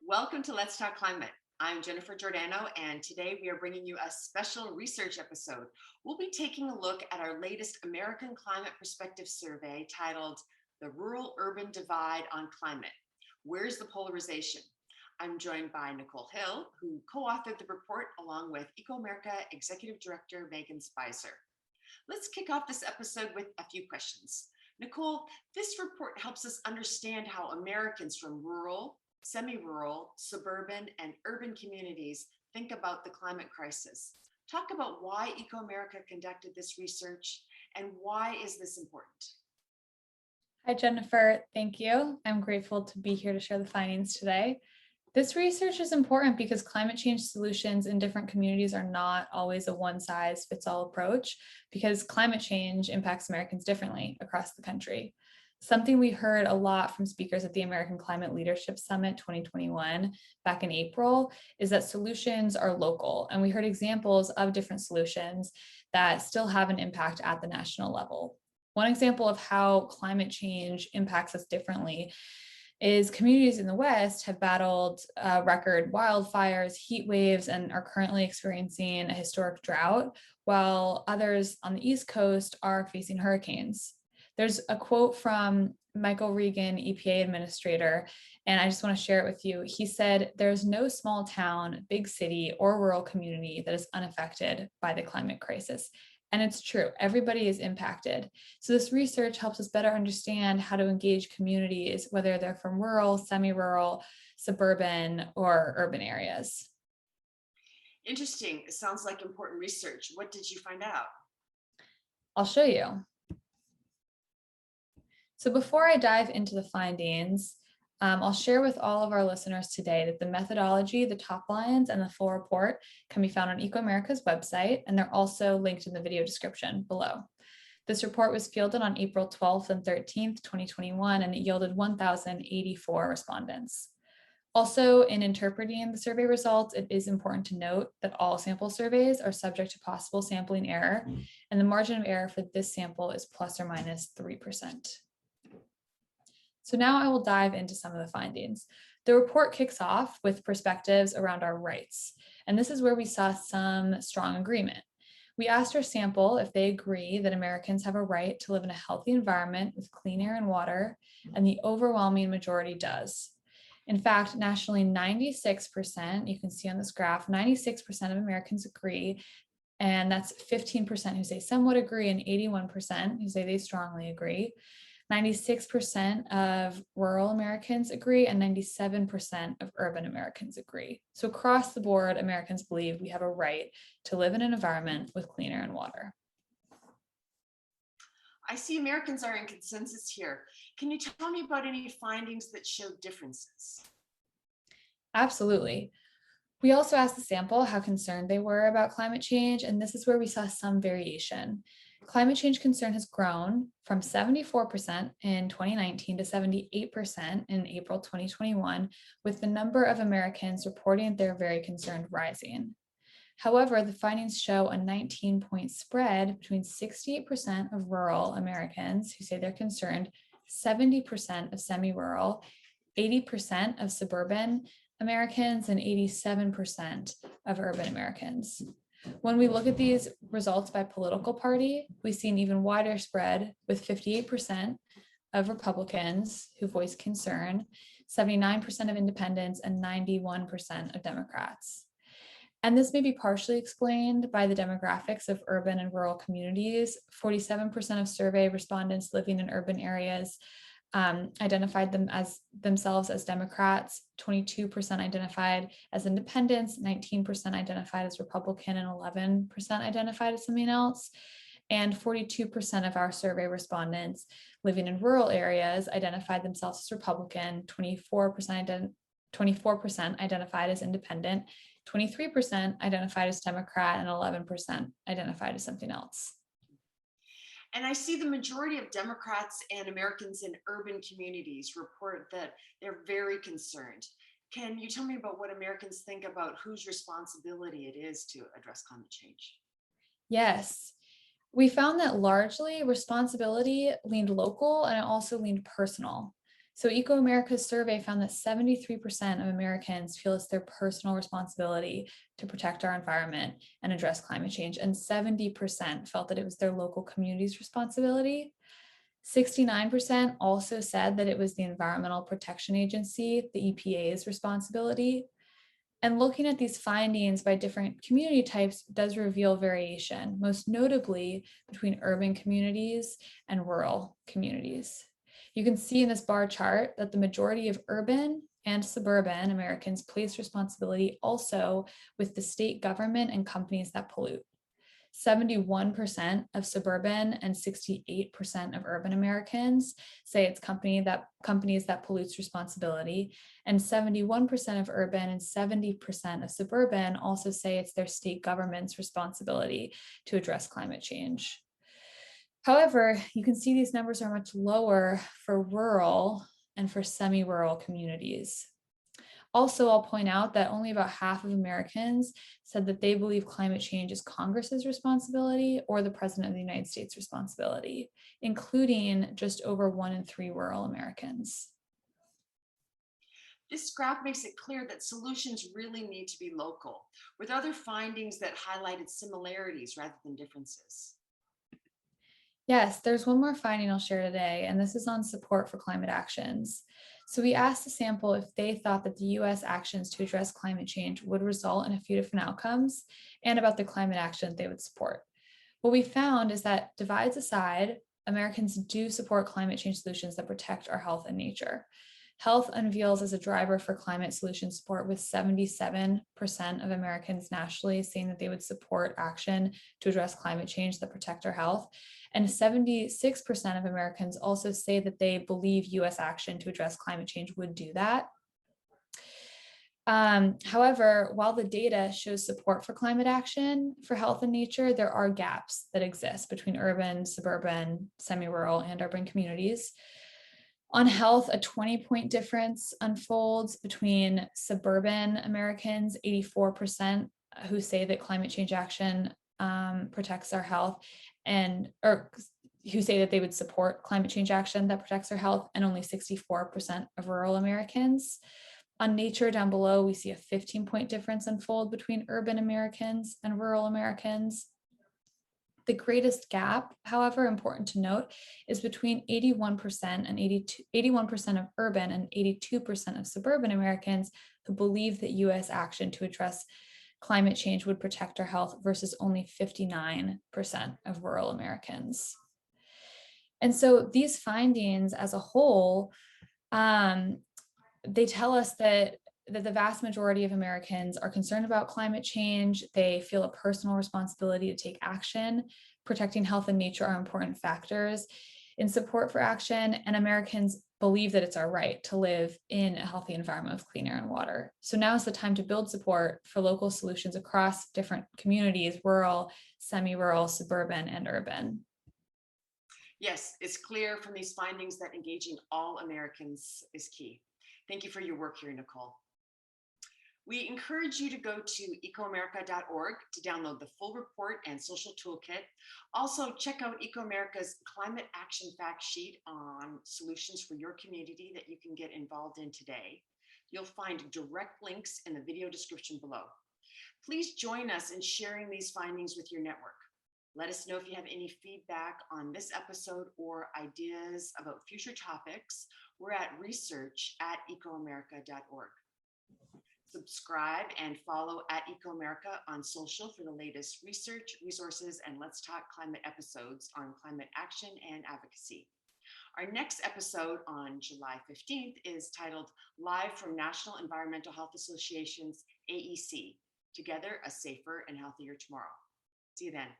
Welcome to Let's Talk Climate. I'm Jennifer Giordano, and today we are bringing you a special research episode. We'll be taking a look at our latest American Climate Perspective survey titled The Rural-Urban Divide on Climate. Where's the polarization? I'm joined by Nicole Hill, who co-authored the report along with ecoAmerica Executive Director Megan Spicer. Let's kick off this episode with a few questions. Nicole, this report helps us understand how Americans from rural, semi-rural, suburban, and urban communities think about the climate crisis. Talk about why ecoAmerica conducted this research and why is this important? Hi, Jennifer. Thank you. I'm grateful to be here to share the findings today. This research is important because climate change solutions in different communities are not always a one-size-fits-all approach because climate change impacts Americans differently across the country. Something we heard a lot from speakers at the American Climate Leadership Summit 2021 back in April is that solutions are local, and we heard examples of different solutions that still have an impact at the national level. One example of how climate change impacts us differently is communities in the West have battled record wildfires, heat waves, and are currently experiencing a historic drought, while others on the East Coast are facing hurricanes. There's a quote from Michael Regan, EPA administrator, and I just want to share it with you. He said, "There's no small town, big city, or rural community that is unaffected by the climate crisis." And it's true, everybody is impacted. So this research helps us better understand how to engage communities, whether they're from rural, semi-rural, suburban, or urban areas. Interesting. It sounds like important research. What did you find out? I'll show you. So before I dive into the findings, I'll share with all of our listeners today that the methodology, the top lines, and the full report can be found on ecoAmerica's website, and they're also linked in the video description below. This report was fielded on April 12th and 13th, 2021, and it yielded 1,084 respondents. Also, in interpreting the survey results, it is important to note that all sample surveys are subject to possible sampling error, and the margin of error for this sample is plus or minus 3%. So now I will dive into some of the findings. The report kicks off with perspectives around our rights, and this is where we saw some strong agreement. We asked our sample if they agree that Americans have a right to live in a healthy environment with clean air and water, and the overwhelming majority does. In fact, nationally, 96%, you can see on this graph, 96% of Americans agree, and that's 15% who say somewhat agree and 81% who say they strongly agree. 96% of rural Americans agree and 97% of urban Americans agree. So across the board, Americans believe we have a right to live in an environment with clean air and water. I see Americans are in consensus here. Can you tell me about any findings that show differences? Absolutely. We also asked the sample how concerned they were about climate change, and this is where we saw some variation. Climate change concern has grown from 74% in 2019 to 78% in April 2021, with the number of Americans reporting they're very concerned rising. However, the findings show a 19-point spread between 68% of rural Americans who say they're concerned, 70% of semi-rural, 80% of suburban Americans, and 87% of urban Americans. When we look at these results by political party, we see an even wider spread with 58% of Republicans who voice concern, 79% of independents, and 91% of Democrats. And this may be partially explained by the demographics of urban and rural communities. 47% of survey respondents living in urban areas identified themselves as Democrats, 22% identified as independents, 19% identified as Republican, and 11% identified as something else. And 42% of our survey respondents living in rural areas identified themselves as Republican, 24% identified as independent, 23% identified as Democrat, and 11% identified as something else. And I see the majority of Democrats and Americans in urban communities report that they're very concerned. Can you tell me about what Americans think about whose responsibility it is to address climate change? Yes, we found that largely responsibility leaned local and it also leaned personal. So, ecoAmerica's survey found that 73% of Americans feel it's their personal responsibility to protect our environment and address climate change, and 70% felt that it was their local community's responsibility. 69% also said that it was the Environmental Protection Agency, the EPA's responsibility. And looking at these findings by different community types does reveal variation, most notably between urban communities and rural communities. You can see in this bar chart that the majority of urban and suburban Americans place responsibility also with the state government and companies that pollute. 71% of suburban and 68% of urban Americans say it's companies that pollutes responsibility, and 71% of urban and 70% of suburban also say it's their state government's responsibility to address climate change. However, you can see these numbers are much lower for rural and for semi-rural communities. Also, I'll point out that only about half of Americans said that they believe climate change is Congress's responsibility or the President of the United States' responsibility, including just over 1 in 3 rural Americans. This graph makes it clear that solutions really need to be local, with other findings that highlighted similarities rather than differences. Yes, there's one more finding I'll share today, and this is on support for climate actions. So we asked the sample if they thought that the US actions to address climate change would result in a few different outcomes and about the climate action they would support. What we found is that, divides aside, Americans do support climate change solutions that protect our health and nature. Health unveils as a driver for climate solution support, with 77% of Americans nationally saying that they would support action to address climate change that protect our health. And 76% of Americans also say that they believe US action to address climate change would do that. However, while the data shows support for climate action for health and nature, there are gaps that exist between urban, suburban, semi-rural, and urban communities. On health, a 20-point difference unfolds between suburban Americans, 84%, who say that climate change action protects our health, or who say that they would support climate change action that protects our health, and only 64% of rural Americans. On nature, down below, we see a 15-point difference unfold between urban Americans and rural Americans. The greatest gap, however, important to note, is between 81% and 81% of urban and 82% of suburban Americans who believe that US action to address climate change would protect our health, versus only 59% of rural Americans. And so these findings as a whole, they tell us that the vast majority of Americans are concerned about climate change. They feel a personal responsibility to take action. Protecting health and nature are important factors in support for action, and Americans believe that it's our right to live in a healthy environment with clean air and water. So now is the time to build support for local solutions across different communities: rural, semi-rural, suburban, and urban. Yes, it's clear from these findings that engaging all Americans is key. Thank you for your work here, Nicole. We encourage you to go to ecoamerica.org to download the full report and social toolkit. Also, check out ecoAmerica's climate action fact sheet on solutions for your community that you can get involved in today. You'll find direct links in the video description below. Please join us in sharing these findings with your network. Let us know if you have any feedback on this episode or ideas about future topics. We're at research@ecoamerica.org. Subscribe and follow @ecoAmerica on social for the latest research, resources, and Let's Talk Climate episodes on climate action and advocacy. Our next episode on July 15th is titled Live from National Environmental Health Association's AEC, Together a Safer and Healthier Tomorrow. See you then.